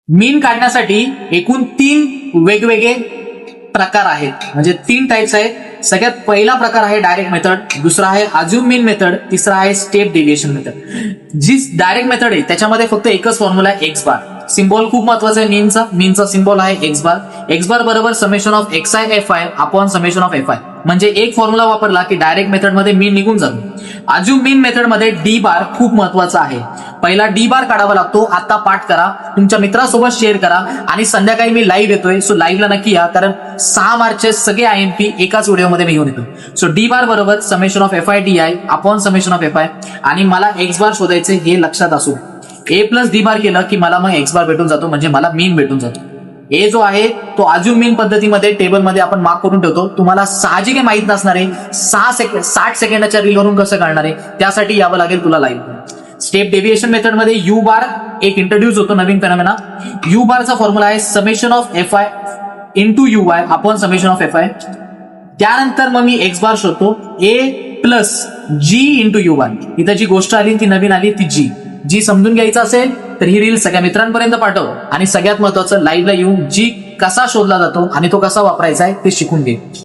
मीन काढण्यासाठी एकूण 3 वेगवेगळे प्रकार आहेत, म्हणजे 3 टाइप्स आहेत. सगळ्यात पहिला प्रकार आहे डायरेक्ट मेथड, दुसरा आहे अज्युम मीन मेथड, तिसरा आहे स्टेप डेव्हिएशन मेथड. जी डायरेक्ट मेथड आहे त्याच्यामध्ये फक्त एकच फॉर्म्युला आहे एक्स बार. सिम्बॉल खूप महत्वाचा आहे मीनचा सिम्बॉल आहे एक्स बार. एक्स बार बरोबर summation of X I F I upon summation of F I. म्हणजे एक फॉर्म्युला वापरला की डायरेक्ट मेथड मध्ये मीन निघून जातो. अज्युम मीन मेथड मध्ये डी बार खूप महत्वाचा आहे. पहिला डी बार काढावा लागतो. आता पाठ करा, तुमच्या मित्रासोबत शेअर करा आणि संध्याकाळी मी लाईव्ह येतोय, सो लाईव्हला नक्की या, कारण 6 मार्चचे सगळे आयएमपी एकाच व्हिडिओमध्ये मी घेऊन येतो. सो डी बार बरोबर summation of F I D I upon summation of F I. आणि मला एक्स बार शोधायचे हे लक्षात असू. ए प्लस डी बार केलं की मला मग एक्स बार भेटून जातो, म्हणजे मला मीन भेटून जातो. ए जो आहे तो अज्युम मीन पद्धतीमध्ये टेबलमध्ये आपण मार्क करून ठेवतो. तुम्हाला साहजिक माहित नसणार आहे 60 सेकंदाच्या रीलवरून कसं काढणार आहे, त्यासाठी यावं लागेल तुला लाईव्ह. स्टेप डेव्हिएशन मेथड मध्ये यू बार एक इंट्रोड्यूस होतो, नवीन फेनॉमेना. यू बारचा फॉर्म्युला आहे summation of F I into you I upon summation of F I. त्यानंतर मग मी एक्स बार शोधतो ए प्लस जी इंटू यू बार. इथं जी गोष्ट आली ती नवीन आली ती जी समजून घ्यायचं असेल तर ही रील सगळ्या मित्रांपर्यंत पाठव. आणि सगळ्यात महत्वाचं लाईव्हला येऊन जी कसा शोधला जातो आणि तो कसा वापरायचा आहे ते शिकून घे.